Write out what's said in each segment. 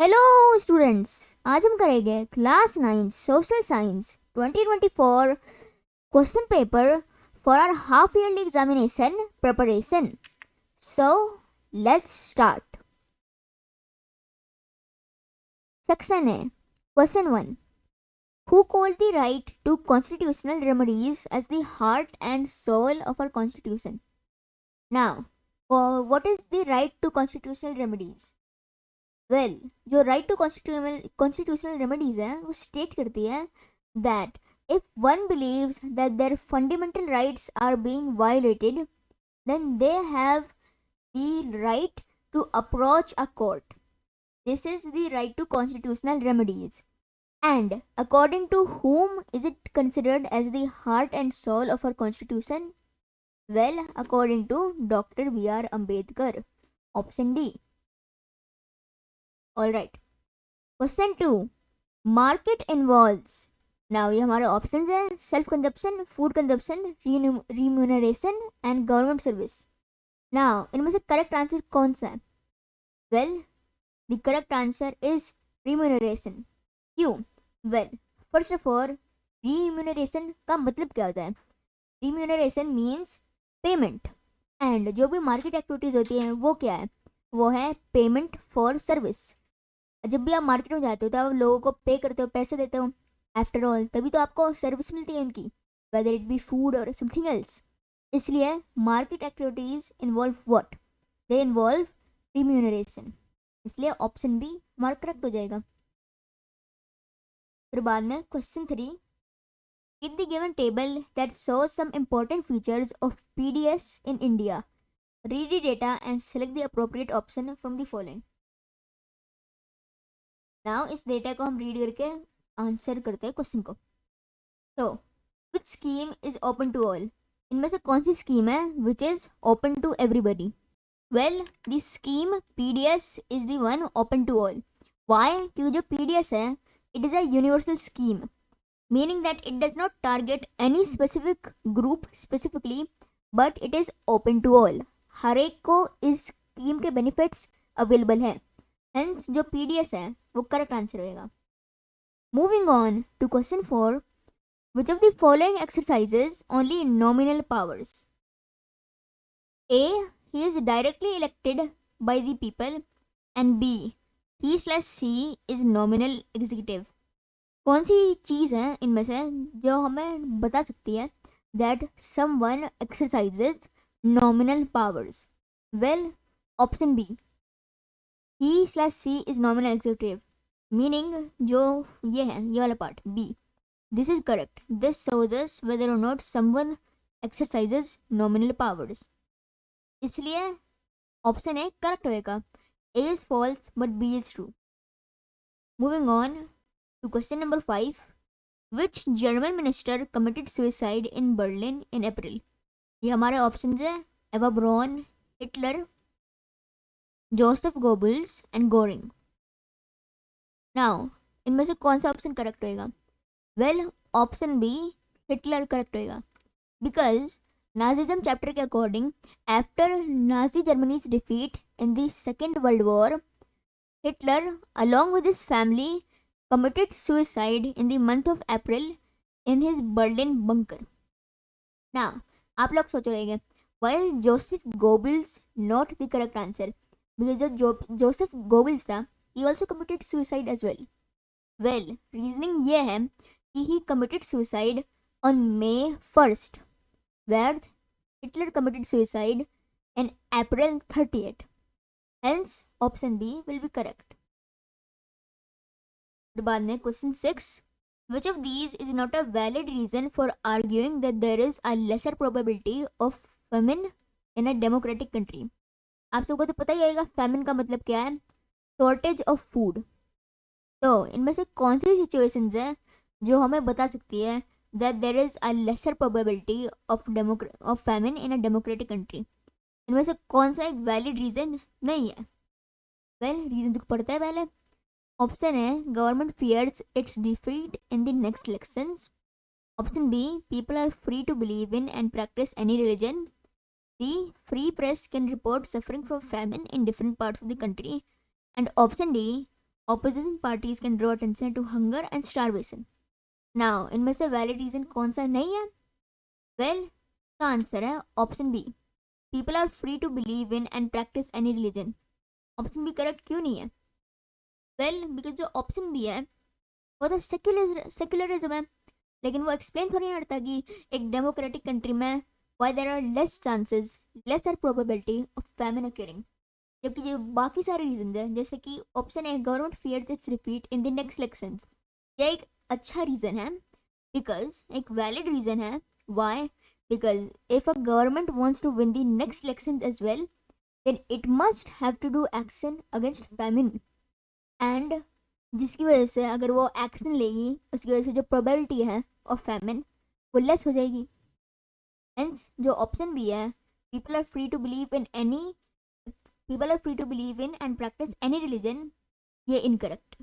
Hello students, आज हम करेंगे class 9 social science 2024 question paper for our half yearly examination preparation. So let's start. Section A. Question 1. Who called the right to constitutional remedies as the heart and soul of our constitution? Now, what is the right to constitutional remedies? Well जो right to constitutional remedies है वो state करती है that if one believes that their fundamental rights are being violated then they have the right to approach a court. This is the right to constitutional remedies. And according to whom is it considered as the heart and soul of our constitution? Well, according to Dr. B.R. Ambedkar. Option D. Alright. Question 2. Market involves. Now ये हमारे options हैं self consumption, food consumption, remuneration and government service. Now इनमें से correct answer कौन सा है? Well the correct answer is remuneration. क्यों? Well first of all remuneration का मतलब क्या होता है? रिम्यूनरेशन मीन्स पेमेंट, एंड जो भी मार्केट एक्टिविटीज होती हैं वो क्या है? वो है पेमेंट फॉर सर्विस. जब भी आप मार्केट में जाते हो तो आप लोगों को पे करते हो, पैसे देते हो. आफ्टर ऑल तभी तो आपको सर्विस मिलती है उनकी, वेदर इट बी फूड और समथिंग एल्स. इसलिए market activities involve what? They involve remuneration. इसलिए ऑप्शन बी हमारा करेक्ट हो जाएगा. फिर बाद में question 3. In the given table that shows some important features of PDS in India, read the data and select the appropriate option from the following. Now इस data को हम रीड करके आंसर करते हैं क्वेश्चन को. तो which scheme is open to all? इनमें से कौन सी स्कीम है which is open to everybody? Well the scheme PDS is the one open to all. Why? क्योंकि जो पीडीएस है it is a universal scheme, meaning that it does not target any specific group specifically, but it is open to all. हर एक को इस scheme के benefits available है. Hence जो पीडीएस है वो करेक्ट आंसर होएगा. Moving on to question 4. Which of the following exercises only nominal powers? A. He is directly elected by the people, and B. He slash C is nominal executive. कौन सी चीज़ है इनमें से जो हमें बता सकती है that someone exercises nominal powers? Well option B. He slash C is nominal executive, meaning जो ये है ये वाला part B. This is correct. This shows us whether or not someone exercises nominal powers. इसलिए ऑप्शन ए करेक्ट होएगा. A is false but B is true. Moving on to question number 5. Which German minister committed suicide in Berlin in April? ये हमारे option है एवा Braun, Hitler, Joseph Goebbels and Goering. Now इनमें से कौन सा option correct होएगा? Well option B Hitler correct होएगा, बिकॉज नाजिज्म चैप्टर के according after Nazi Germany's defeat in the second world war, Hitler along with his family committed suicide in the month of April in his Berlin bunker. Now आप लोग सोच रहे हैं why Joseph Goebbels not the correct answer? Because जो Joseph Goebbels था he also committed suicide as well. Well, reasoning ये है कि he committed suicide on May 1st, whereas Hitler committed suicide on April 30th. Hence, option B will be correct. The बाद में question 6. Which of these is not a valid reason for arguing that there is a lesser probability of famine in a democratic country? आप सबको तो पता ही होगा famine का मतलब क्या है? Shortage of food. तो इनमें से कौन सी सिचुएशंस हैं जो हमें बता सकती है that there is a lesser probability of famine in a democratic country? इनमें से कौन सा एक वैलिड रीजन नहीं है? वेल रीजन को पढ़ते हैं पहले. ऑप्शन है government fears its defeat in the next elections. Option B people are free to believe in and practise any religion. C free press can report suffering from famine in different parts of the country. And option D opposition parties can draw attention to hunger and starvation. Now इनमें से valid reason कौन सा नहीं है? Well का answer है option B, people are free to believe in and practise any religion. Option B correct क्यों नहीं है? वेल बिकॉज जो ऑप्शन बी है वो तो सेक्युलरिज्म है, लेकिन वो एक्सप्लेन थोड़ी नहीं करता कि एक डेमोक्रेटिक कंट्री में why there are less chances, lesser probability of famine occurring. जबकि जो बाकी सारे रीजन है, जैसे कि option A government fears its repeat in the next election, यह एक अच्छा रीजन है, बिकॉज एक वैलिड रीजन है. Why? Because if a government wants to win the next election as well, then it must have to do action against famine, and जिसकी वजह से अगर वो एक्शन लेगी उसकी वजह से जो प्रोबेबिलिटी है ऑफ फैमिन वो लेस हो जाएगी. हेंस जो ऑप्शन बी है, people are free to believe in and practise any religion, ये इनकरेक्ट,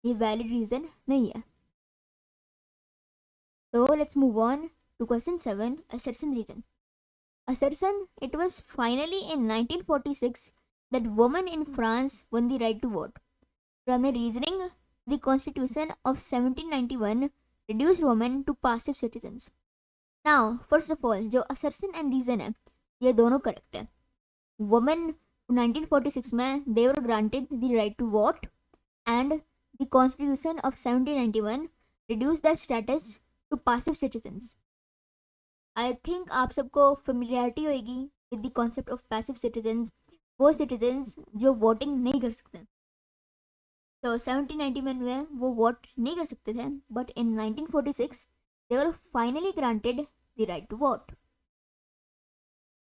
ये वैलिड रीजन नहीं है. So let's move on to question 7, assertion reason. Assertion, it was finally in 1946 that women in France won the right to vote. From the reasoning, the Constitution of 1791 reduced women to passive citizens. Now, first of all, जो assertion and reason है, ये दोनों correct है. Women 1946 में they were granted the right to vote, and the Constitution of 1791 reduced their status to passive citizens. I think आप सबको familiarity होगी with the concept of passive citizens, वो citizens जो वोटिंग नहीं कर सकते. तो 1791 में वो वोट नहीं कर सकते थे, but in 1946 they were finally granted the right to vote.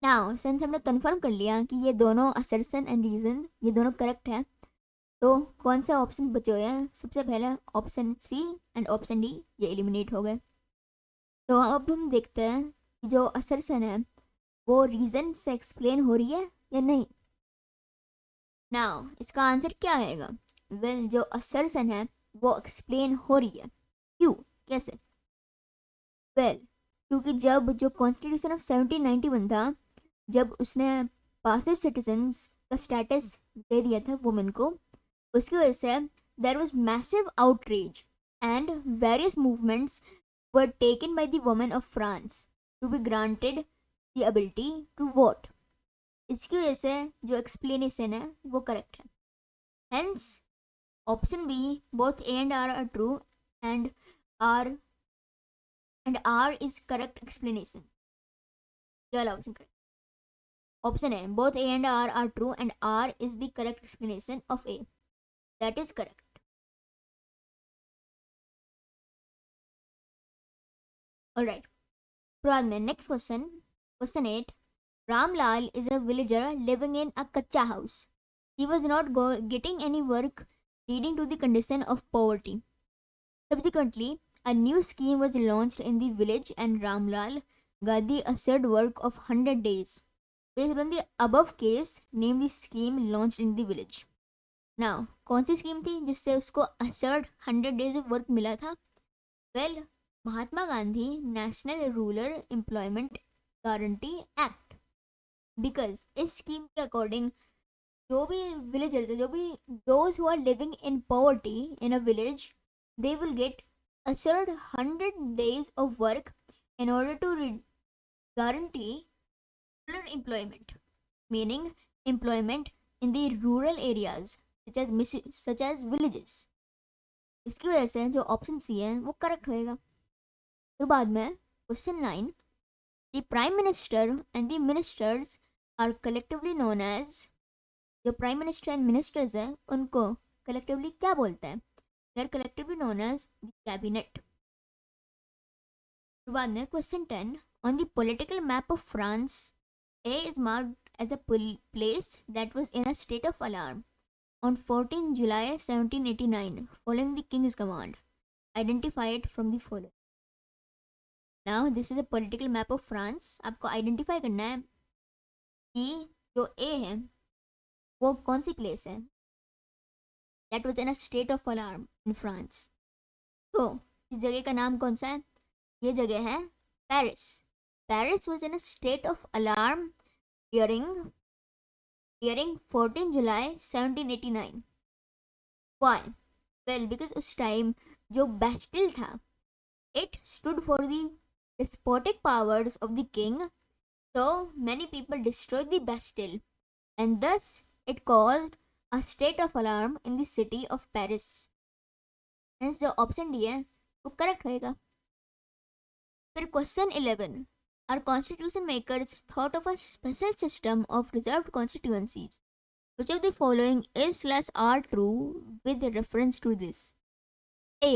Now since हमने कंफर्म कर लिया कि ये दोनों असर्शन एंड रीजन ये दोनों करेक्ट है, तो कौन सा ऑप्शन बचे हुए हैं? सबसे पहले option C and option D ये एलिमिनेट हो गए. तो अब हम देखते हैं कि जो असर्शन है वो रीजन से एक्सप्लेन हो रही है या नहीं. नाउ इसका आंसर क्या आएगा? वेल जो असर्शन है वो एक्सप्लेन हो रही है. क्यों? कैसे? वेल क्योंकि जब जो कॉन्स्टिट्यूशन ऑफ 1791 था, जब उसने पासिव सिटीजन्स का स्टेटस दे दिया था वुमेन को, उसकी वजह से there was massive outreach and various movements were taken by the women of France to be granted the ability to vote. इसकी वजह से जो एक्सप्लेनेशन है वो करेक्ट है. Hence option B, both A and R are true, and R is correct explanation. ये वाला option correct. Option है both A and R are true and R is the correct explanation of A. That is correct. Alright. बाद में next question, question 8. Ramlal is a villager living in a kacha house. He was not getting any work, leading to the condition of poverty. Subsequently, a new scheme was launched in the village and Ramlal got the assured work of 100 days. Based on the above case, name the scheme launched in the village. Now, कौन सी scheme थी जिससे उसको assured 100 days of work मिला था? Well, Mahatma Gandhi National Rural Employment Guarantee Act. Because इस scheme के according जो भी विलेजर्स है, जो भी those who are living in poverty in a village, they will get assured 100 days of work in order to guarantee rural employment, meaning employment in the rural areas such as villages. इसकी वजह से जो option C है वो correct होएगा. फिर बाद में question 9. The prime minister and the ministers are collectively known as. जो प्राइम मिनिस्टर एंड मिनिस्टर्स हैं उनको कलेक्टिवली क्या बोलते हैं? They are collectively known as the cabinet. फिर बाद में question 10. On the political map of France, A is marked as a place that was in a state of alarm on 14 July 1789 following the king's command. Identify it from the following. Now this is a political map of France. आपको identify करना है कि जो A है वो कौन सी place है that was in a state of alarm in France. तो इस जगह का नाम कौन सा है? ये जगह है Paris. Paris was in a state of alarm during 14 July 1789. Why? Well, because उस टाइम जो बेस्टिल था, it stood for the despotic powers of the king, so many people destroyed the Bastille, and thus it caused a state of alarm in the city of Paris. Hence जो option D है वो correct रहेगा. फिर question 11. Our constitution makers thought of a special system of reserved constituencies. Which of the following is/are true with reference to this? A.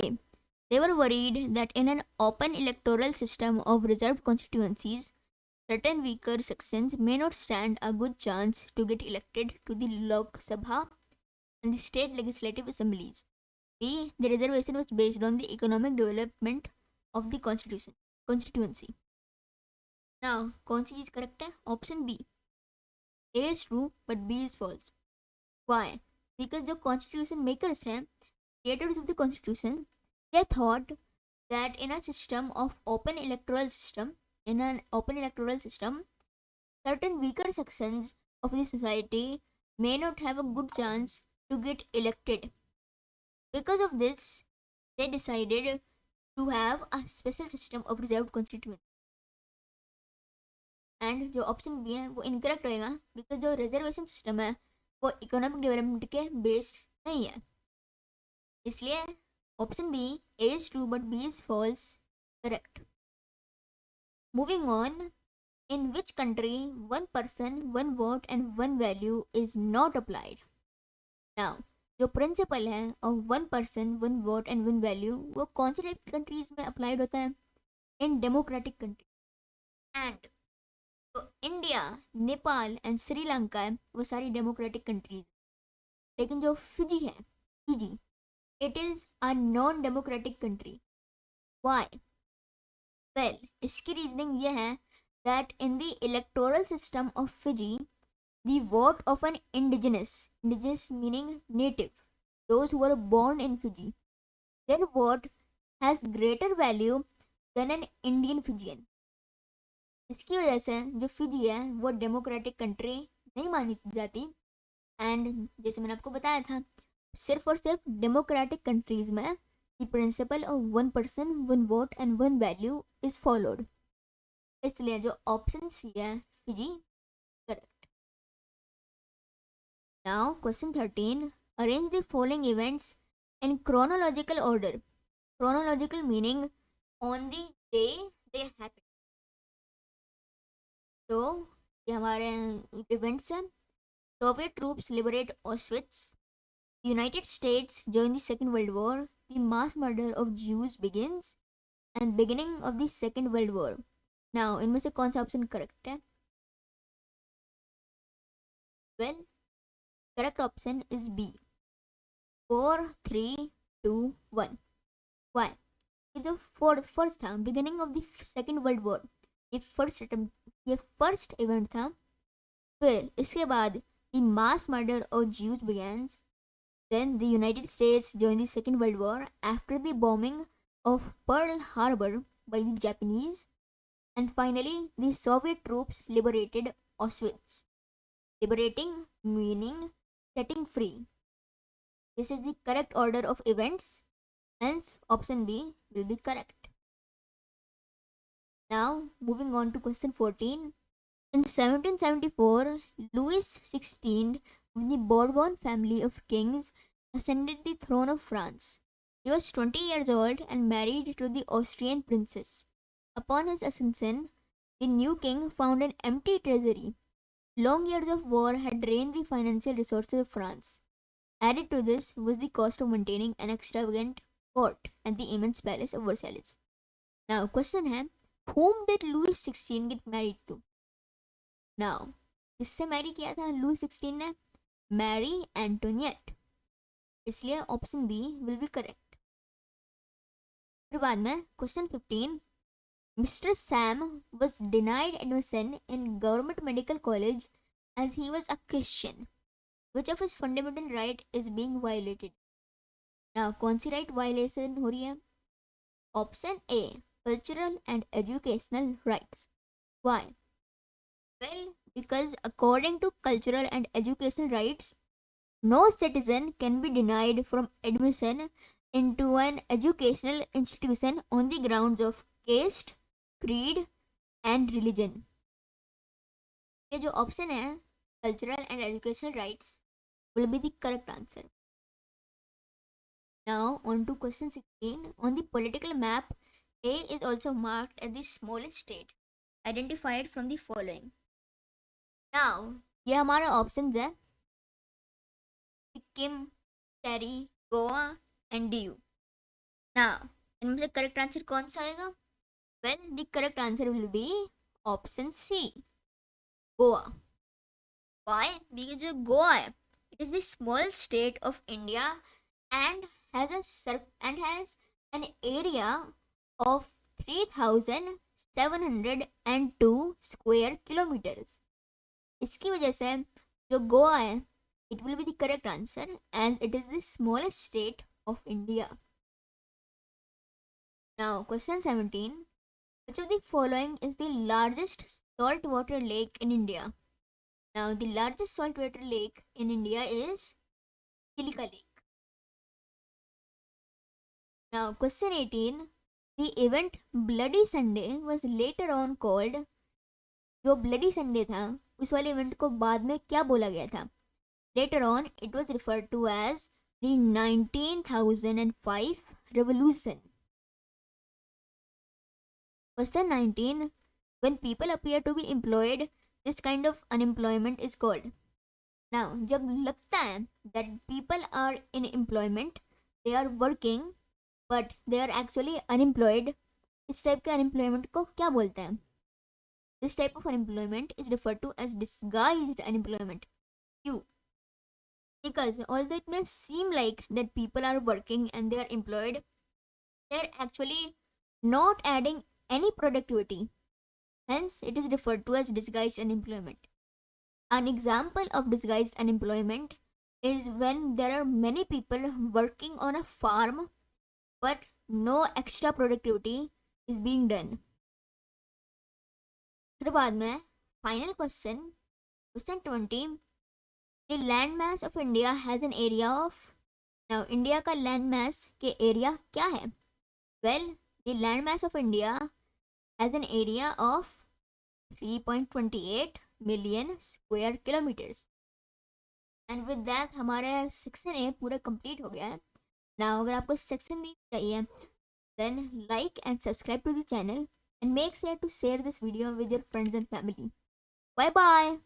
They were worried that in an open electoral system of reserved constituencies, certain weaker sections may not stand a good chance to get elected to the Lok Sabha and the state legislative assemblies. B. The reservation was based on the economic development of the constituency. Now, कौन सी चीज करेक्ट है? Option B. A is true but B is false. Why? Because the constitution makers हैं, creators of the constitution, they thought that in an open electoral system, certain weaker sections of the society may not have a good chance to get elected. Because of this, they decided to have a special system of reserved constituency. And जो option B है वो incorrect रहेगा, because जो reservation system है वो economic development के based नहीं है. इसलिए option B A is true but B is false correct. Moving on. In which country one person one vote and one value is not applied? Now जो principle है of one person one vote and one value वो कौन से type की countries में applied होता है? In democratic country. And तो इंडिया, नेपाल एंड श्रीलंका है वो सारी डेमोक्रेटिक कंट्रीज. लेकिन जो फिजी है, Fiji, it is a non democratic country. Why? Well, इसकी रीजनिंग ये है that in the electoral system of Fiji the vote of an indigenous meaning native, those who were born in Fiji, their vote has greater value than an Indian Fijian. इसकी वजह से जो Fiji है वो democratic country नहीं मानी जाती. And जैसे मैंने आपको बताया था, सिर्फ और सिर्फ डेमोक्रेटिक कंट्रीज में the principle of one person one vote and one value is followed. इसलिए जो ऑप्शन सी है फिजी correct. Now question 13. Arrange the following events in chronological order. Chronological meaning on the day they happen. तो ये हमारे events हैं. Soviet troops liberate Auschwitz, United States join the Second World War, the mass murder of Jews begins, and beginning of the Second World War. Now इनमें से कौन सा option correct है? वेल, correct option is B. 4 3 2 1. Why? ये जो first था, beginning of the second world War, ये फर्स्ट इवेंट था. फिर इसके बाद the mass murder of Jews begins. Then the United States join the second world War after the bombing of Pearl Harbor by the Japanese. And finally the Soviet troops liberated Auschwitz. Liberating meaning setting free. This is the correct order of events, hence option B will be correct. Now moving on to question 14. In 1774, Louis XVI with the Bourbon family of kings ascended the throne of France. He was 20 years old and married to the Austrian princess. Upon his ascension, the new king found an empty treasury. Long years of war had drained the financial resources of France. Added to this was the cost of maintaining an extravagant court and the immense palace of Versailles. Now, question है, whom did Louis XVI get married to? Now, किससे marry किया था Louis 16 ने? Marie Antoinette. इसलिए option B will be correct. फिर बाद में question 15. Mr. Sam was denied admission in government medical college as he was a Christian. Which of his fundamental right is being violated? Now, कौन सी right violation हो रही है? Option A, cultural and educational rights. Why? Well, because according to cultural and educational rights, no citizen can be denied from admission into an educational institution on the grounds of caste, creed and religion. ये जो option है cultural and educational rights will be the correct answer. Now on to question 16. On the political map, A is also marked as the smallest state identified from the following. Now ये हमारा options है सिक्किम, टेरी, Goa and Diu. Now इनमें से correct answer कौन सा आएगा? Well the correct answer will be option C, Goa. Why? Because जो गोवा है it is the small state of India and has an area of 3702 square kilometres. इसकी वजह से जो गोवा है it will be the correct answer as it is the smallest state of India. Now question 17. Which of the following is the largest saltwater lake in India? Now the largest saltwater lake in India is Chilka Lake. Now question 18. The event Bloody Sunday was later on called, जो Bloody Sunday था उस वाले event को बाद में क्या बोला गया था? Later on, it was referred to as the 19,005 revolution. Question 19. When people appear to be employed, this kind of unemployment is called. Now, जब लगता है that people are in employment, they are working, but they are actually unemployed, इस type के unemployment को क्या बोलते हैं? This type of unemployment is referred to as disguised unemployment. Q. Because although it may seem like that people are working and they are employed, they are actually not adding any productivity. Hence, it is referred to as disguised unemployment. An example of disguised unemployment is when there are many people working on a farm but no extra productivity is being done. फिर बाद में final question 20. The land mass of India has an area of. Now India का land mass के area क्या है? Well, the land mass of India has an area of 3.28 million square kilometers. And with that हमारा section A पूरा complete हो गया है. Now अगर आपको section B चाहिए then like and subscribe to the channel and make sure to share this video with your friends and family. Bye bye.